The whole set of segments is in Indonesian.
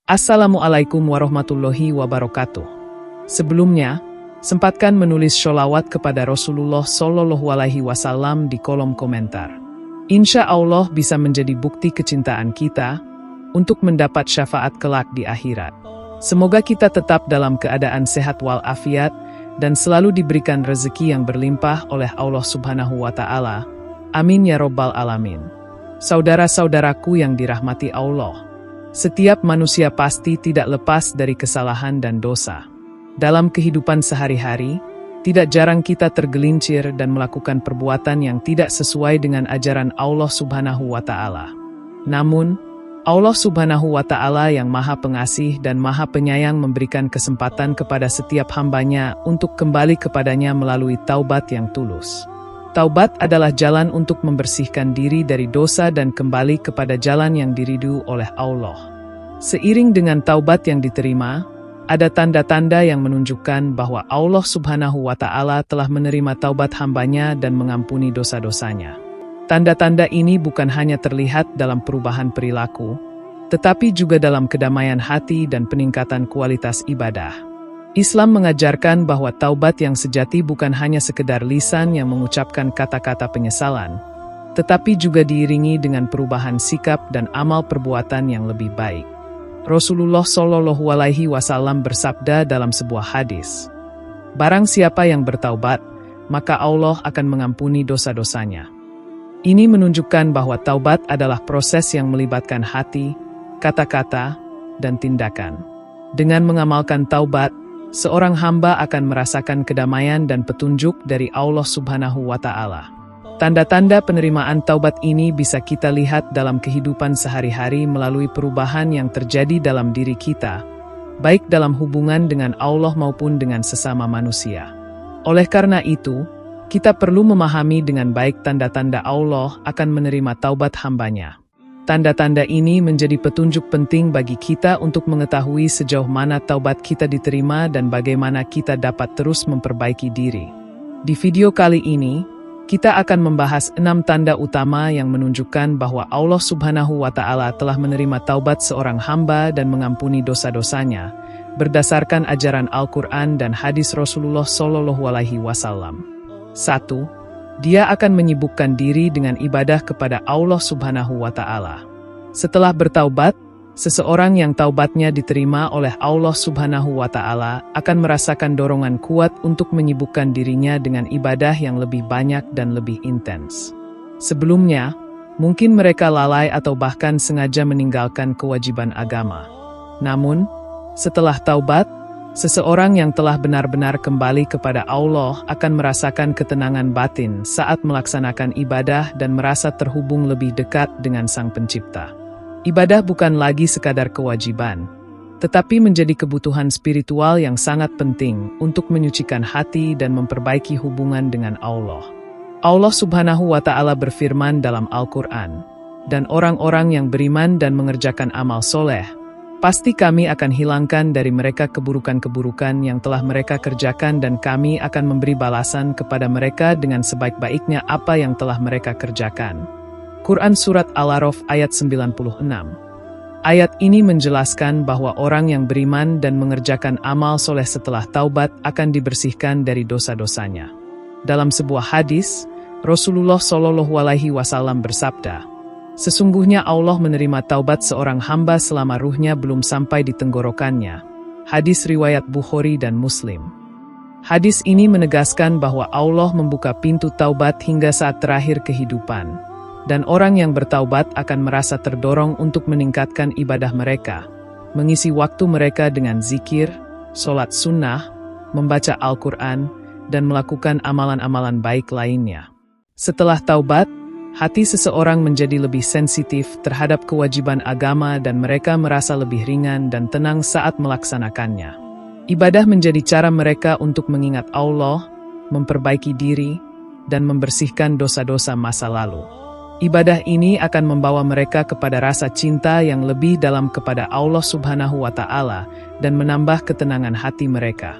Assalamualaikum warahmatullahi wabarakatuh. Sebelumnya, sempatkan menulis sholawat kepada Rasulullah Shallallahu Alaihi Wasallam di kolom komentar. Insya Allah bisa menjadi bukti kecintaan kita untuk mendapat syafaat kelak di akhirat. Semoga kita tetap dalam keadaan sehat walafiat dan selalu diberikan rezeki yang berlimpah oleh Allah Subhanahu wa Ta'ala. Amin ya Robbal Alamin. Saudara-saudaraku yang dirahmati Allah, setiap manusia pasti tidak lepas dari kesalahan dan dosa. Dalam kehidupan sehari-hari, tidak jarang kita tergelincir dan melakukan perbuatan yang tidak sesuai dengan ajaran Allah Subhanahu wa Ta'ala. Namun, Allah Subhanahu wa Ta'ala yang Maha Pengasih dan Maha Penyayang memberikan kesempatan kepada setiap hambanya untuk kembali kepadanya melalui taubat yang tulus. Taubat adalah jalan untuk membersihkan diri dari dosa dan kembali kepada jalan yang diridhoi oleh Allah. Seiring dengan taubat yang diterima, ada tanda-tanda yang menunjukkan bahwa Allah Subhanahu wa Ta'ala telah menerima taubat hambanya dan mengampuni dosa-dosanya. Tanda-tanda ini bukan hanya terlihat dalam perubahan perilaku, tetapi juga dalam kedamaian hati dan peningkatan kualitas ibadah. Islam mengajarkan bahwa taubat yang sejati bukan hanya sekedar lisan yang mengucapkan kata-kata penyesalan, tetapi juga diiringi dengan perubahan sikap dan amal perbuatan yang lebih baik. Rasulullah Shallallahu Alaihi Wasallam bersabda dalam sebuah hadis, "Barang siapa yang bertaubat, maka Allah akan mengampuni dosa-dosanya." Ini menunjukkan bahwa taubat adalah proses yang melibatkan hati, kata-kata, dan tindakan. Dengan mengamalkan taubat, seorang hamba akan merasakan kedamaian dan petunjuk dari Allah Subhanahu wa Ta'ala. Tanda-tanda penerimaan taubat ini bisa kita lihat dalam kehidupan sehari-hari melalui perubahan yang terjadi dalam diri kita, baik dalam hubungan dengan Allah maupun dengan sesama manusia. Oleh karena itu, kita perlu memahami dengan baik tanda-tanda Allah akan menerima taubat hambanya. Tanda-tanda ini menjadi petunjuk penting bagi kita untuk mengetahui sejauh mana taubat kita diterima dan bagaimana kita dapat terus memperbaiki diri. Di video kali ini, kita akan membahas 6 tanda utama yang menunjukkan bahwa Allah Subhanahu wa Ta'ala telah menerima taubat seorang hamba dan mengampuni dosa-dosanya, berdasarkan ajaran Al-Quran dan hadis Rasulullah Shallallahu Alaihi Wasallam. 1. Dia akan menyibukkan diri dengan ibadah kepada Allah Subhanahu wa Ta'ala. Setelah bertaubat, seseorang yang taubatnya diterima oleh Allah Subhanahu wa Ta'ala akan merasakan dorongan kuat untuk menyibukkan dirinya dengan ibadah yang lebih banyak dan lebih intens. Sebelumnya, mungkin mereka lalai atau bahkan sengaja meninggalkan kewajiban agama. Namun, setelah taubat, seseorang yang telah benar-benar kembali kepada Allah akan merasakan ketenangan batin saat melaksanakan ibadah dan merasa terhubung lebih dekat dengan Sang Pencipta. Ibadah bukan lagi sekadar kewajiban, tetapi menjadi kebutuhan spiritual yang sangat penting untuk menyucikan hati dan memperbaiki hubungan dengan Allah. Allah Subhanahu wa Ta'ala berfirman dalam Al-Quran, "Dan orang-orang yang beriman dan mengerjakan amal soleh, pasti kami akan hilangkan dari mereka keburukan-keburukan yang telah mereka kerjakan dan kami akan memberi balasan kepada mereka dengan sebaik-baiknya apa yang telah mereka kerjakan." Quran Surat Al-A'raf ayat 96. Ayat ini menjelaskan bahwa orang yang beriman dan mengerjakan amal soleh setelah taubat akan dibersihkan dari dosa-dosanya. Dalam sebuah hadis, Rasulullah Shallallahu Alaihi Wasallam bersabda, "Sesungguhnya Allah menerima taubat seorang hamba selama ruhnya belum sampai di tenggorokannya." Hadis riwayat Bukhari dan Muslim. Hadis ini menegaskan bahwa Allah membuka pintu taubat hingga saat terakhir kehidupan, dan orang yang bertaubat akan merasa terdorong untuk meningkatkan ibadah mereka, mengisi waktu mereka dengan zikir, sholat sunnah, membaca Al-Quran, dan melakukan amalan-amalan baik lainnya. Setelah taubat, hati seseorang menjadi lebih sensitif terhadap kewajiban agama dan mereka merasa lebih ringan dan tenang saat melaksanakannya. Ibadah menjadi cara mereka untuk mengingat Allah, memperbaiki diri, dan membersihkan dosa-dosa masa lalu. Ibadah ini akan membawa mereka kepada rasa cinta yang lebih dalam kepada Allah Subhanahu wa Ta'ala dan menambah ketenangan hati mereka.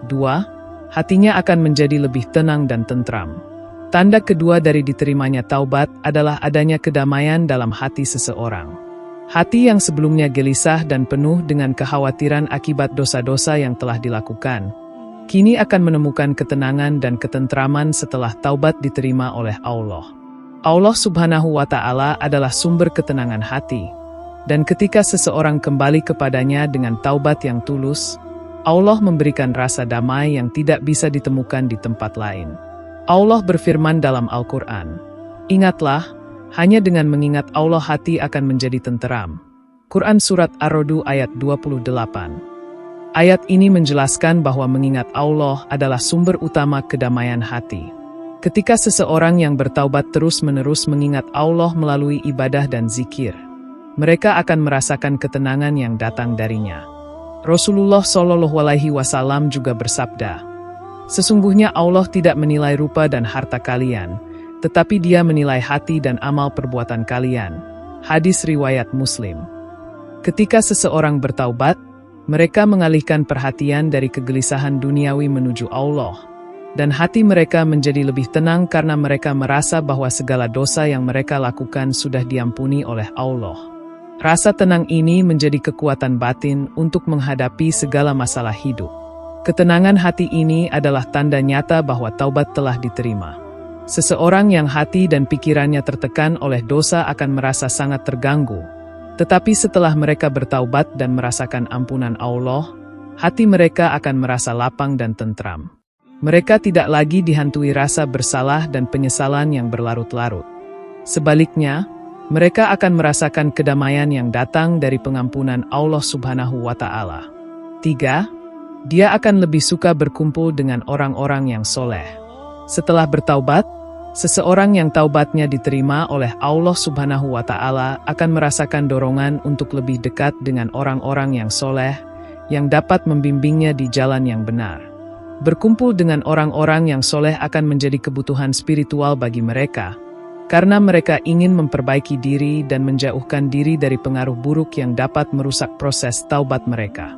2. Hatinya akan menjadi lebih tenang dan tentram. Tanda kedua dari diterimanya taubat adalah adanya kedamaian dalam hati seseorang. Hati yang sebelumnya gelisah dan penuh dengan kekhawatiran akibat dosa-dosa yang telah dilakukan, kini akan menemukan ketenangan dan ketentraman setelah taubat diterima oleh Allah. Allah Subhanahu wa Ta'ala adalah sumber ketenangan hati, dan ketika seseorang kembali kepadanya dengan taubat yang tulus, Allah memberikan rasa damai yang tidak bisa ditemukan di tempat lain. Allah berfirman dalam Al-Quran, "Ingatlah, hanya dengan mengingat Allah hati akan menjadi tenteram." Quran Surat Ar-Ra'd ayat 28. Ayat ini menjelaskan bahwa mengingat Allah adalah sumber utama kedamaian hati. Ketika seseorang yang bertaubat terus-menerus mengingat Allah melalui ibadah dan zikir, mereka akan merasakan ketenangan yang datang darinya. Rasulullah SAW juga bersabda, "Sesungguhnya Allah tidak menilai rupa dan harta kalian, tetapi Dia menilai hati dan amal perbuatan kalian." Hadis riwayat Muslim. Ketika seseorang bertaubat, mereka mengalihkan perhatian dari kegelisahan duniawi menuju Allah, dan hati mereka menjadi lebih tenang karena mereka merasa bahwa segala dosa yang mereka lakukan sudah diampuni oleh Allah. Rasa tenang ini menjadi kekuatan batin untuk menghadapi segala masalah hidup. Ketenangan hati ini adalah tanda nyata bahwa taubat telah diterima. Seseorang yang hati dan pikirannya tertekan oleh dosa akan merasa sangat terganggu. Tetapi setelah mereka bertaubat dan merasakan ampunan Allah, hati mereka akan merasa lapang dan tentram. Mereka tidak lagi dihantui rasa bersalah dan penyesalan yang berlarut-larut. Sebaliknya, mereka akan merasakan kedamaian yang datang dari pengampunan Allah Subhanahu wa Ta'ala. 3. Dia akan lebih suka berkumpul dengan orang-orang yang soleh. Setelah bertaubat, seseorang yang taubatnya diterima oleh Allah Subhanahu wa Ta'ala akan merasakan dorongan untuk lebih dekat dengan orang-orang yang soleh, yang dapat membimbingnya di jalan yang benar. Berkumpul dengan orang-orang yang soleh akan menjadi kebutuhan spiritual bagi mereka, karena mereka ingin memperbaiki diri dan menjauhkan diri dari pengaruh buruk yang dapat merusak proses taubat mereka.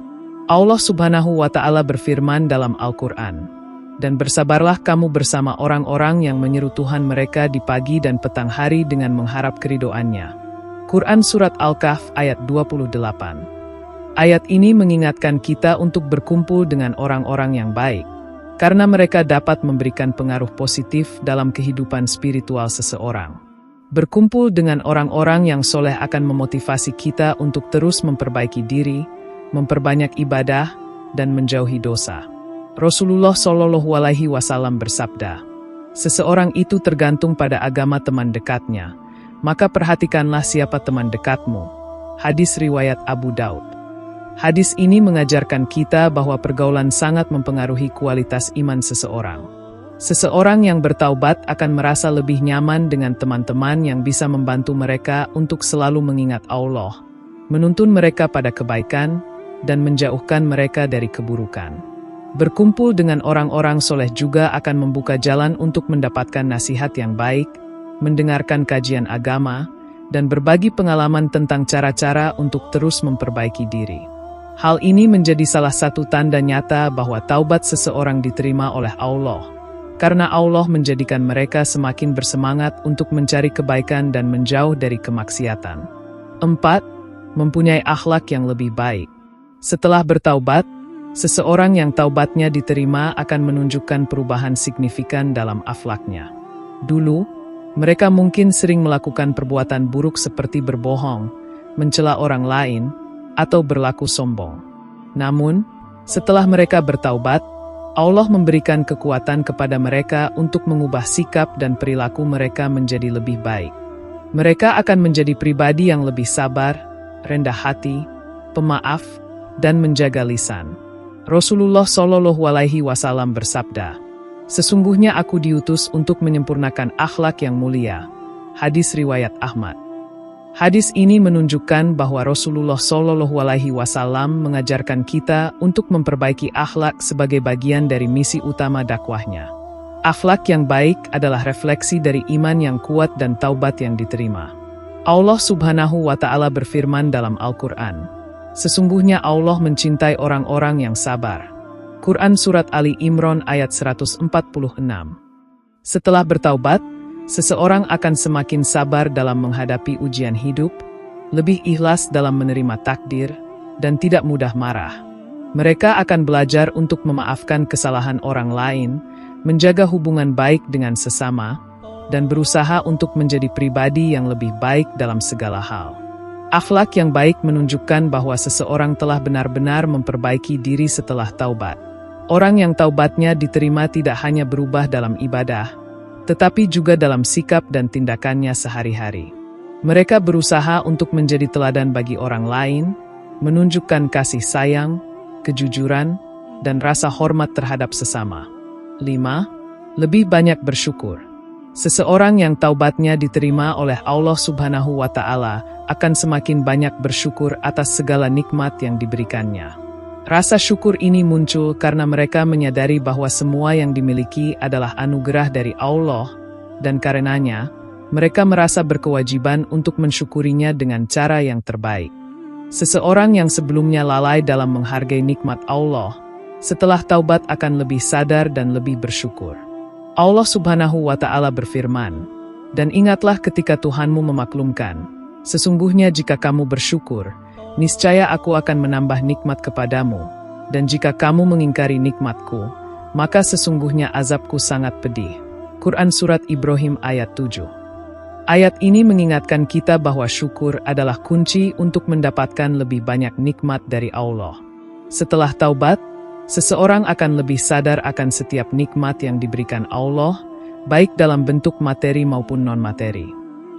Allah Subhanahu wa Ta'ala berfirman dalam Al-Quran, "Dan bersabarlah kamu bersama orang-orang yang menyeru Tuhan mereka di pagi dan petang hari dengan mengharap keridoannya." Quran Surat Al-Kahf ayat 28. Ayat ini mengingatkan kita untuk berkumpul dengan orang-orang yang baik, karena mereka dapat memberikan pengaruh positif dalam kehidupan spiritual seseorang. Berkumpul dengan orang-orang yang soleh akan memotivasi kita untuk terus memperbaiki diri, memperbanyak ibadah, dan menjauhi dosa. Rasulullah SAW bersabda, "Seseorang itu tergantung pada agama teman dekatnya, maka perhatikanlah siapa teman dekatmu." Hadis riwayat Abu Daud. Hadis ini mengajarkan kita bahwa pergaulan sangat mempengaruhi kualitas iman seseorang. Seseorang yang bertaubat akan merasa lebih nyaman dengan teman-teman yang bisa membantu mereka untuk selalu mengingat Allah, menuntun mereka pada kebaikan, dan menjauhkan mereka dari keburukan. Berkumpul dengan orang-orang soleh juga akan membuka jalan untuk mendapatkan nasihat yang baik, mendengarkan kajian agama, dan berbagi pengalaman tentang cara-cara untuk terus memperbaiki diri. Hal ini menjadi salah satu tanda nyata bahwa taubat seseorang diterima oleh Allah, karena Allah menjadikan mereka semakin bersemangat untuk mencari kebaikan dan menjauh dari kemaksiatan. 4. Mempunyai akhlak yang lebih baik. Setelah bertaubat, seseorang yang taubatnya diterima akan menunjukkan perubahan signifikan dalam akhlaknya. Dulu, mereka mungkin sering melakukan perbuatan buruk seperti berbohong, mencela orang lain, atau berlaku sombong. Namun, setelah mereka bertaubat, Allah memberikan kekuatan kepada mereka untuk mengubah sikap dan perilaku mereka menjadi lebih baik. Mereka akan menjadi pribadi yang lebih sabar, rendah hati, pemaaf, dan menjaga lisan. Rasulullah SAW bersabda, "Sesungguhnya aku diutus untuk menyempurnakan akhlak yang mulia." Hadis riwayat Ahmad. Hadis ini menunjukkan bahwa Rasulullah SAW mengajarkan kita untuk memperbaiki akhlak sebagai bagian dari misi utama dakwahnya. Akhlak yang baik adalah refleksi dari iman yang kuat dan taubat yang diterima. Allah Subhanahu wa Ta'ala berfirman dalam Al-Quran, "Sesungguhnya Allah mencintai orang-orang yang sabar." Quran Surat Ali Imran ayat 146. Setelah bertaubat, seseorang akan semakin sabar dalam menghadapi ujian hidup, lebih ikhlas dalam menerima takdir, dan tidak mudah marah. Mereka akan belajar untuk memaafkan kesalahan orang lain, menjaga hubungan baik dengan sesama, dan berusaha untuk menjadi pribadi yang lebih baik dalam segala hal. Akhlak yang baik menunjukkan bahwa seseorang telah benar-benar memperbaiki diri setelah taubat. Orang yang taubatnya diterima tidak hanya berubah dalam ibadah, tetapi juga dalam sikap dan tindakannya sehari-hari. Mereka berusaha untuk menjadi teladan bagi orang lain, menunjukkan kasih sayang, kejujuran, dan rasa hormat terhadap sesama. 5. Lebih banyak bersyukur. Seseorang yang taubatnya diterima oleh Allah Subhanahu wa Ta'ala akan semakin banyak bersyukur atas segala nikmat yang diberikannya. Rasa syukur ini muncul karena mereka menyadari bahwa semua yang dimiliki adalah anugerah dari Allah, dan karenanya, mereka merasa berkewajiban untuk mensyukurinya dengan cara yang terbaik. Seseorang yang sebelumnya lalai dalam menghargai nikmat Allah, setelah taubat akan lebih sadar dan lebih bersyukur. Allah Subhanahu wa Ta'ala berfirman, "Dan ingatlah ketika Tuhanmu memaklumkan, sesungguhnya jika kamu bersyukur, niscaya aku akan menambah nikmat kepadamu, dan jika kamu mengingkari nikmatku, maka sesungguhnya azabku sangat pedih." Quran Surat Ibrahim ayat 7. Ayat ini mengingatkan kita bahwa syukur adalah kunci untuk mendapatkan lebih banyak nikmat dari Allah. Setelah taubat, seseorang akan lebih sadar akan setiap nikmat yang diberikan Allah, baik dalam bentuk materi maupun non-materi.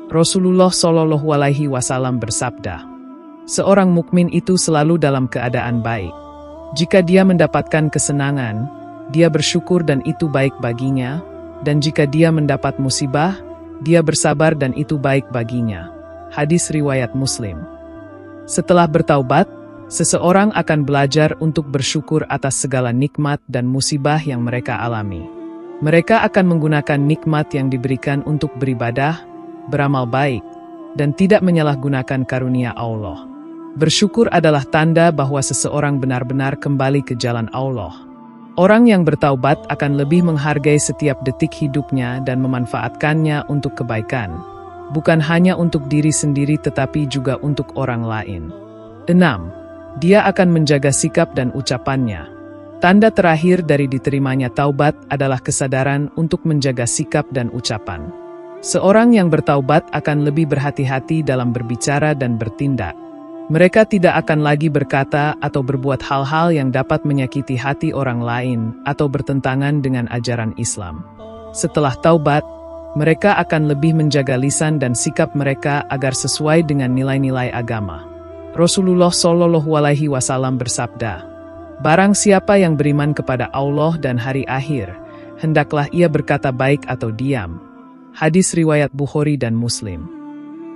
Rasulullah Shallallahu Alaihi Wasallam bersabda, "Seorang mukmin itu selalu dalam keadaan baik. Jika dia mendapatkan kesenangan, dia bersyukur dan itu baik baginya, dan jika dia mendapat musibah, dia bersabar dan itu baik baginya." Hadis riwayat Muslim. Setelah bertaubat, seseorang akan belajar untuk bersyukur atas segala nikmat dan musibah yang mereka alami. Mereka akan menggunakan nikmat yang diberikan untuk beribadah, beramal baik, dan tidak menyalahgunakan karunia Allah. Bersyukur adalah tanda bahwa seseorang benar-benar kembali ke jalan Allah. Orang yang bertaubat akan lebih menghargai setiap detik hidupnya dan memanfaatkannya untuk kebaikan, bukan hanya untuk diri sendiri tetapi juga untuk orang lain. 6. Dia akan menjaga sikap dan ucapannya. Tanda terakhir dari diterimanya taubat adalah kesadaran untuk menjaga sikap dan ucapan. Seorang yang bertaubat akan lebih berhati-hati dalam berbicara dan bertindak. Mereka tidak akan lagi berkata atau berbuat hal-hal yang dapat menyakiti hati orang lain atau bertentangan dengan ajaran Islam. Setelah taubat, mereka akan lebih menjaga lisan dan sikap mereka agar sesuai dengan nilai-nilai agama. Rasulullah Shallallahu Alaihi Wasallam bersabda, "Barang siapa yang beriman kepada Allah dan hari akhir, hendaklah ia berkata baik atau diam." Hadis riwayat Bukhari dan Muslim.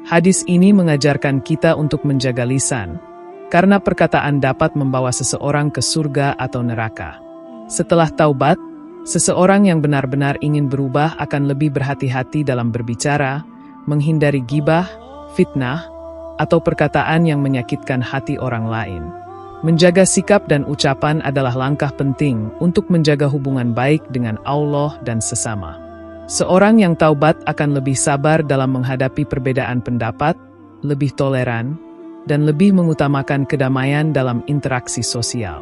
Hadis ini mengajarkan kita untuk menjaga lisan, karena perkataan dapat membawa seseorang ke surga atau neraka. Setelah taubat, seseorang yang benar-benar ingin berubah akan lebih berhati-hati dalam berbicara, menghindari ghibah, fitnah, atau perkataan yang menyakitkan hati orang lain. Menjaga sikap dan ucapan adalah langkah penting untuk menjaga hubungan baik dengan Allah dan sesama. Seorang yang taubat akan lebih sabar dalam menghadapi perbedaan pendapat, lebih toleran, dan lebih mengutamakan kedamaian dalam interaksi sosial.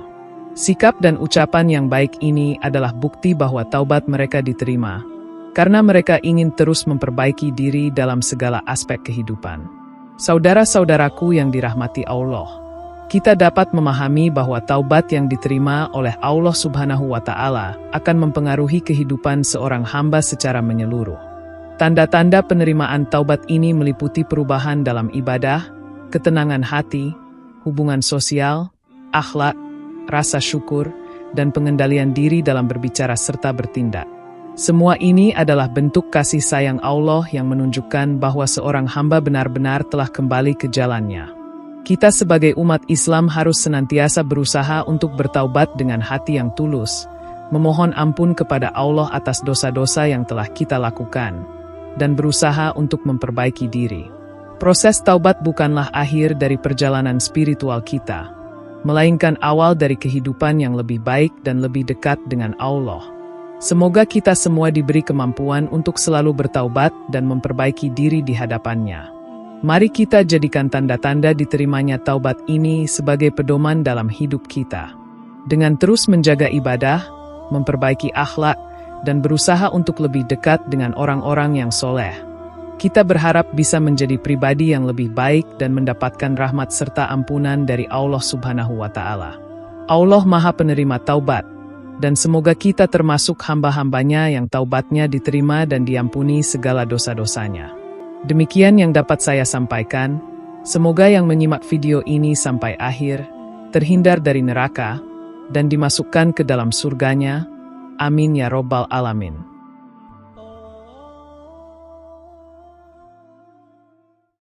Sikap dan ucapan yang baik ini adalah bukti bahwa taubat mereka diterima, karena mereka ingin terus memperbaiki diri dalam segala aspek kehidupan. Saudara-saudaraku yang dirahmati Allah, kita dapat memahami bahwa taubat yang diterima oleh Allah Subhanahu wa Ta'ala akan mempengaruhi kehidupan seorang hamba secara menyeluruh. Tanda-tanda penerimaan taubat ini meliputi perubahan dalam ibadah, ketenangan hati, hubungan sosial, akhlak, rasa syukur, dan pengendalian diri dalam berbicara serta bertindak. Semua ini adalah bentuk kasih sayang Allah yang menunjukkan bahwa seorang hamba benar-benar telah kembali ke jalannya. Kita sebagai umat Islam harus senantiasa berusaha untuk bertaubat dengan hati yang tulus, memohon ampun kepada Allah atas dosa-dosa yang telah kita lakukan, dan berusaha untuk memperbaiki diri. Proses taubat bukanlah akhir dari perjalanan spiritual kita, melainkan awal dari kehidupan yang lebih baik dan lebih dekat dengan Allah. Semoga kita semua diberi kemampuan untuk selalu bertaubat dan memperbaiki diri di hadapannya. Mari kita jadikan tanda-tanda diterimanya taubat ini sebagai pedoman dalam hidup kita. Dengan terus menjaga ibadah, memperbaiki akhlak, dan berusaha untuk lebih dekat dengan orang-orang yang soleh, kita berharap bisa menjadi pribadi yang lebih baik dan mendapatkan rahmat serta ampunan dari Allah Subhanahu wa Ta'ala. Allah Maha Penerima Taubat, dan semoga kita termasuk hamba-hambanya yang taubatnya diterima dan diampuni segala dosa-dosanya. Demikian yang dapat saya sampaikan. Semoga yang menyimak video ini sampai akhir terhindar dari neraka dan dimasukkan ke dalam surganya. Amin ya Robbal Alamin.